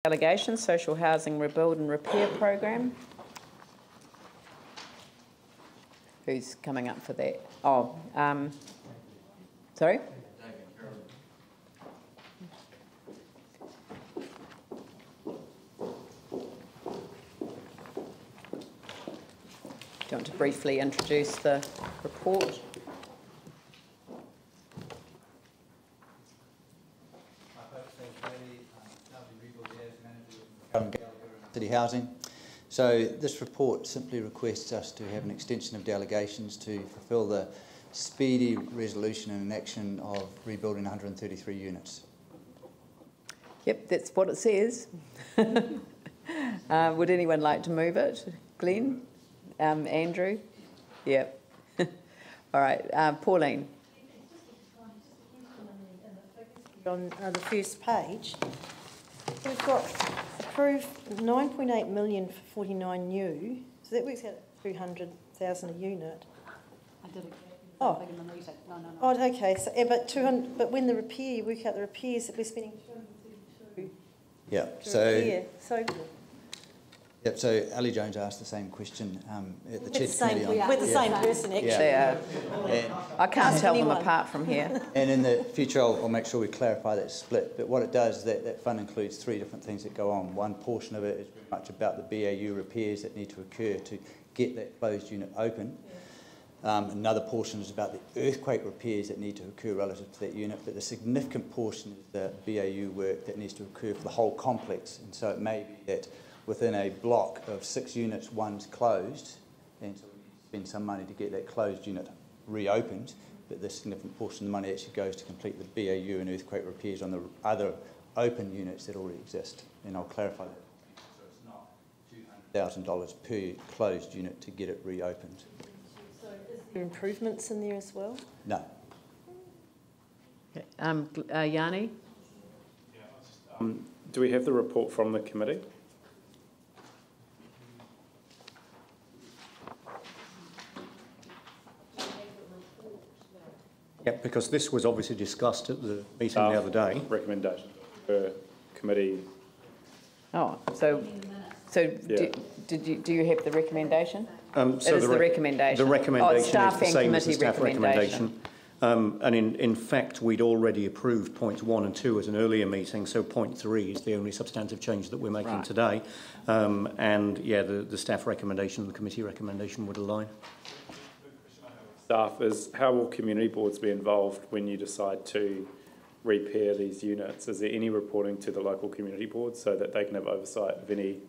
Delegations, Social Housing Rebuild and Repair Program. Who's coming up for that? Oh, sorry? Do you want to briefly introduce the report? City Housing. So this report simply requests us to have an extension of delegations to fulfil the speedy resolution and enaction of rebuilding 133 units. Yep, that's what it says. Would anyone like to move it? Glenn? Andrew? Yep. All right, Pauline. On the first page, we've got approved 9.8 million for 49 new, so that works out at 200,000 a unit. I did it. Oh, No. Oh, okay. So, but 200. But when the repair, you work out the repairs that we're spending 232. Yeah. So Ali Jones asked the same question at the Chair Committee. We're the same person, actually. Yeah. I can't tell them apart from here. And in the future, I'll make sure we clarify that split. But what it does is that fund includes three different things that go on. One portion of it is very much about the BAU repairs that need to occur to get that closed unit open. Another portion is about the earthquake repairs that need to occur relative to that unit. But the significant portion is the BAU work that needs to occur for the whole complex. And so it may be that within a block of 6 units, one's closed, and so we need to spend some money to get that closed unit reopened, but the significant portion of the money actually goes to complete the BAU and earthquake repairs on the other open units that already exist. And I'll clarify that. So it's not $200,000 per closed unit to get it reopened. So is there improvements in there as well? No. Okay. Yanni? Do we have the report from the committee? Yeah, because this was obviously discussed at the meeting the other day. Recommendation for committee. Oh, so Yeah. do you have the recommendation? So it is the recommendation. The recommendation is the same as the staff recommendation. And in fact, we'd already approved points 1 and 2 at an earlier meeting, so point 3 is the only substantive change that we're making today. And yeah, the staff recommendation and the committee recommendation would align. Staff is, how will community boards be involved when you decide to repair these units? Is there any reporting to the local community boards so that they can have oversight of any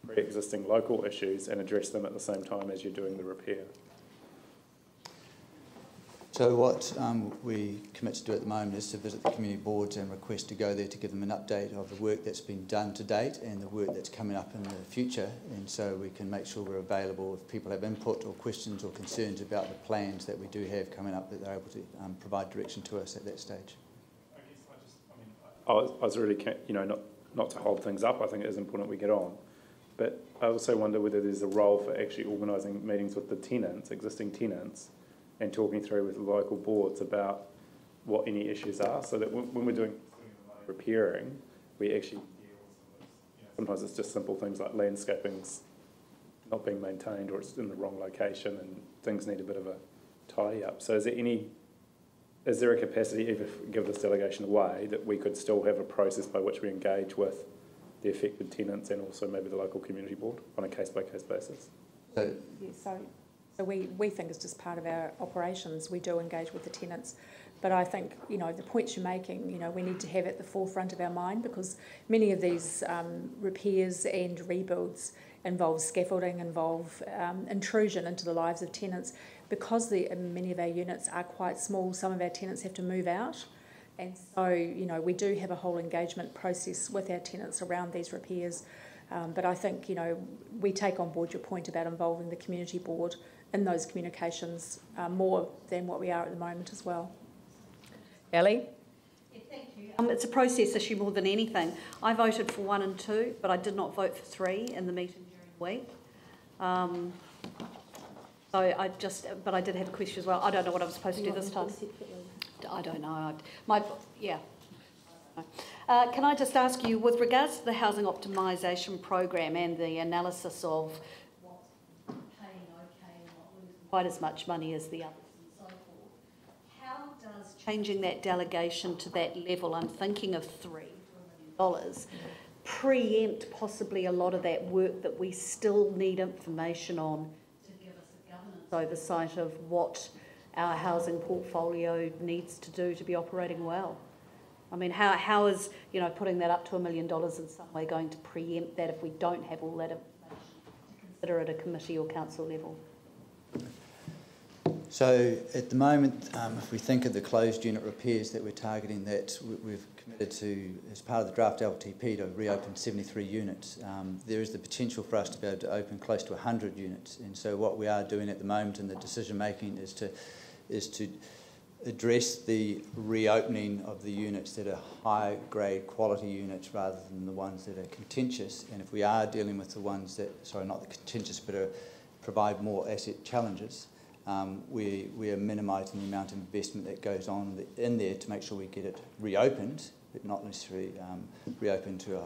pre-existing local issues and address them at the same time as you're doing the repair? So what we commit to do at the moment is to visit the community boards and request to go there to give them an update of the work that's been done to date and the work that's coming up in the future, and so we can make sure we're available if people have input or questions or concerns about the plans that we do have coming up, that they're able to provide direction to us at that stage. I was really, not to hold things up, I think it is important we get on, but I also wonder whether there's a role for actually organising meetings with the tenants, existing tenants, and talking through with the local boards about what any issues are, so that when we're doing repairing, we actually deal with sometimes it's just simple things like landscaping's not being maintained or it's in the wrong location and things need a bit of a tidy up. So is there a capacity, even if we give this delegation away, that we could still have a process by which we engage with the affected tenants and also maybe the local community board on a case-by-case basis? So we think it's just part of our operations. We do engage with the tenants, but I think the points you're making, we need to have at the forefront of our mind, because many of these repairs and rebuilds involve scaffolding, involve intrusion into the lives of tenants. Because many of our units are quite small, some of our tenants have to move out, and so we do have a whole engagement process with our tenants around these repairs. But I think we take on board your point about involving the community board in those communications more than what we are at the moment as well. Ellie? Yeah, thank you. It's a process issue more than anything. I voted for 1 and 2, but I did not vote for 3 in the meeting during the week. But I did have a question as well. I don't know what I was supposed to do this time. I don't know. Can I just ask you, with regards to the housing optimisation program and the analysis of what's paying okay and not losing quite as much money as the others and so forth, how does changing that delegation to that level, I'm thinking of $3 million, preempt possibly a lot of that work that we still need information on to give us a governance oversight of what our housing portfolio needs to do to be operating well? I mean, how is, putting that up to $1 million in some way going to preempt that if we don't have all that information to consider at a committee or council level? So at the moment, if we think of the closed unit repairs that we're targeting, that we've committed to, as part of the draft LTP, to reopen 73 units. There is the potential for us to be able to open close to 100 units. And so what we are doing at the moment in the decision making is to address the reopening of the units that are high grade quality units rather than the ones that are contentious. And if we are dealing with the ones that, sorry, not the contentious, but provide more asset challenges, we are minimising the amount of investment that goes on in there to make sure we get it reopened, but not necessarily reopened to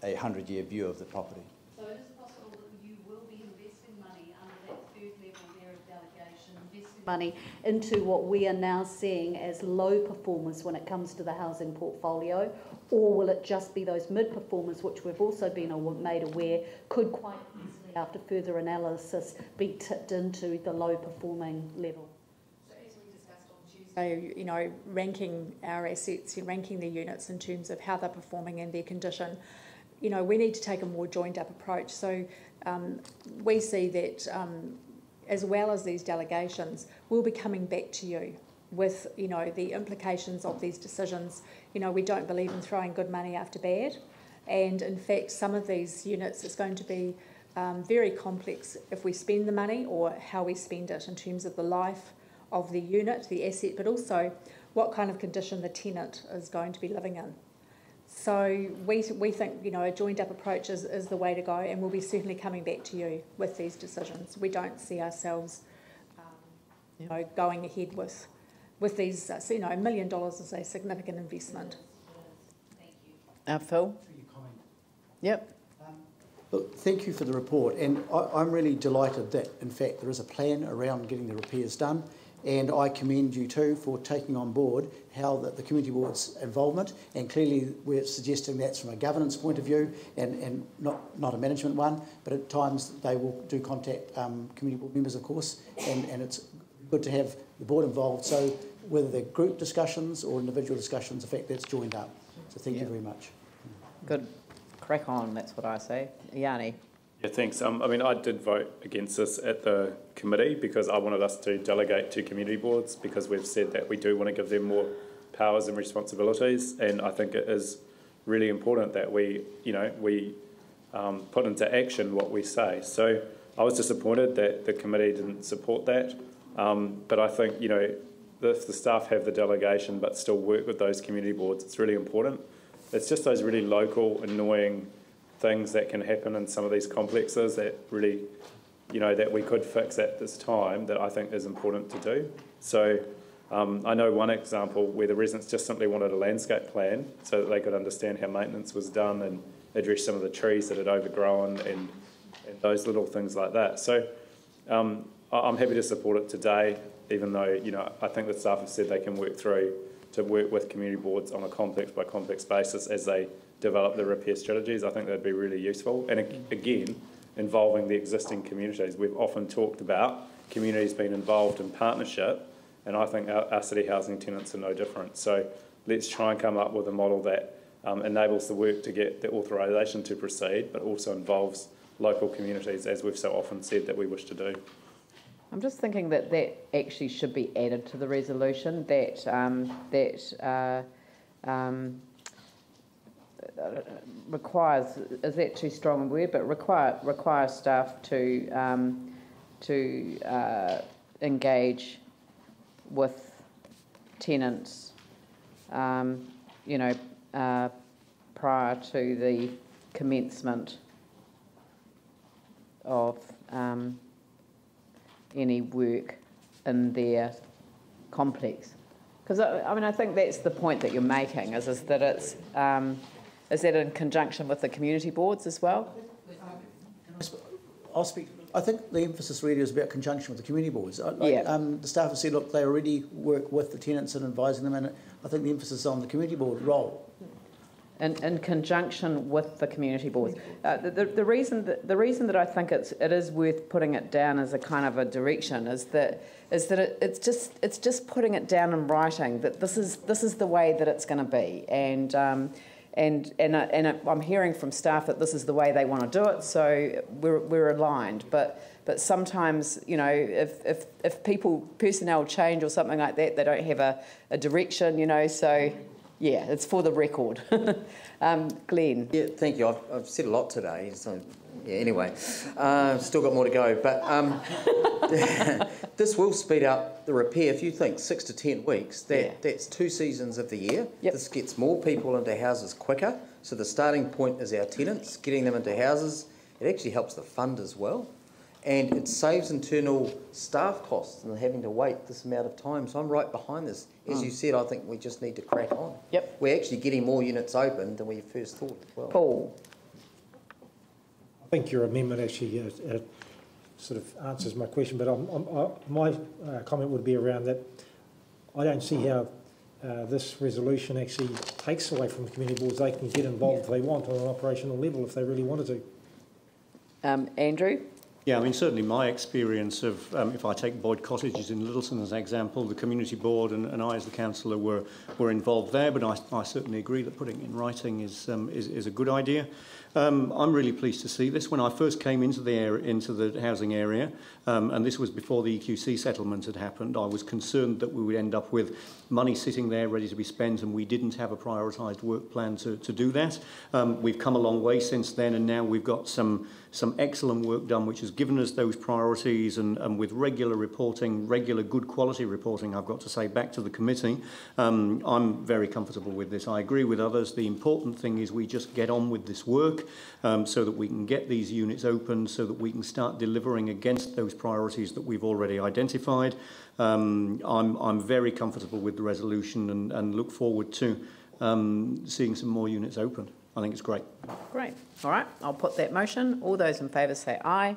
a 100-year view of the property. So it is possible that you will be investing money under that third level there of delegation, investing money into what we are now seeing as low performers when it comes to the housing portfolio, or will it just be those mid-performers, which we've also been made aware could quite easily, after further analysis, be tipped into the low-performing level? So as we discussed on Tuesday, ranking our assets, ranking the units in terms of how they're performing and their condition, we need to take a more joined-up approach. So we see that as well as these delegations, we'll be coming back to you with, the implications of these decisions. We don't believe in throwing good money after bad. And in fact, some of these units, it's going to be very complex if we spend the money or how we spend it in terms of the life of the unit, the asset, but also what kind of condition the tenant is going to be living in. So we think, a joined-up approach is the way to go, and we'll be certainly coming back to you with these decisions. We don't see ourselves, going ahead with these. $1 million is a significant investment. Thank you. Phil? Yep. Look, thank you for the report, and I'm really delighted that, in fact, there is a plan around getting the repairs done, and I commend you too for taking on board how the community board's involvement, and clearly we're suggesting that's from a governance point of view and not a management one, but at times they will do contact community board members, of course, and it's good to have the board involved, so whether they're group discussions or individual discussions, in fact, that's joined up. So thank you very much. Good. Crack on, that's what I say. Yanni? Yeah, thanks. I did vote against this at the committee because I wanted us to delegate to community boards, because we've said that we do want to give them more powers and responsibilities, and I think it is really important that we put into action what we say. So I was disappointed that the committee didn't support that, but I think, if the staff have the delegation but still work with those community boards, it's really important. It's just those really local, annoying things that can happen in some of these complexes that really, that we could fix at this time that I think is important to do. So I know one example where the residents just simply wanted a landscape plan so that they could understand how maintenance was done and address some of the trees that had overgrown and those little things like that. So I'm happy to support it today, even though, I think the staff have said they can work with community boards on a complex by complex basis as they develop the repair strategies. I think that'd be really useful. And again, involving the existing communities. We've often talked about communities being involved in partnership, and I think our city housing tenants are no different. So let's try and come up with a model that enables the work to get the authorisation to proceed, but also involves local communities, as we've so often said that we wish to do. I'm just thinking that actually should be added to the resolution, that requires, is that too strong a word, but requires staff to engage with tenants, prior to the commencement of any work in their complex. Because I mean, I think that's the point that you're making, is that it's, is that in conjunction with the community boards as well? I'll speak. I think the emphasis really is about conjunction with the community boards. The staff have said, look, they already work with the tenants and advising them, and I think the emphasis is on the community board role. In conjunction with the community boards. The reason that I think it is worth putting it down as a kind of a direction is that it's just putting it down in writing that this is the way that it's going to be, and I'm hearing from staff that this is the way they want to do it, so we're aligned. But sometimes, you know, if personnel change or something like that, they don't have a direction, you know, so. Yeah, it's for the record. Glenn. Yeah, thank you. I've said a lot today, so yeah, anyway, still got more to go. But this will speed up the repair. If you think 6 to 10 weeks, that's 2 seasons of the year. Yep. This gets more people into houses quicker. So the starting point is our tenants, getting them into houses. It actually helps the fund as well. And it saves internal staff costs and having to wait this amount of time. So I'm right behind this. As you said, I think we just need to crack on. Yep. We're actually getting more units open than we first thought as well. Paul. I think your amendment actually sort of answers my question, but my comment would be around that. I don't see how this resolution actually takes away from the community boards. They can get involved if they want on an operational level if they really wanted to. Andrew? Yeah, I mean, certainly my experience of, if I take Boyd Cottages in Littleton as an example, the community board and I as the councillor were involved there, but I certainly agree that putting it in writing is a good idea. I'm really pleased to see this. When I first came into the housing area, and this was before the EQC settlement had happened, I was concerned that we would end up with money sitting there ready to be spent, and we didn't have a prioritised work plan to do that. We've come a long way since then, and now we've got some excellent work done, which has given us those priorities, and with regular reporting, regular good quality reporting, I've got to say, back to the committee, I'm very comfortable with this. I agree with others. The important thing is we just get on with this work so that we can get these units open, so that we can start delivering against those priorities that we've already identified. I'm very comfortable with the resolution and look forward to seeing some more units opened. I think it's great. Great. All right, I'll put that motion. All those in favour say aye.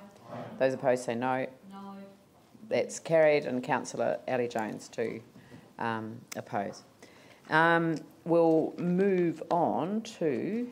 Those opposed say no. No. That's carried, and Councillor Ali Jones to oppose. We'll move on to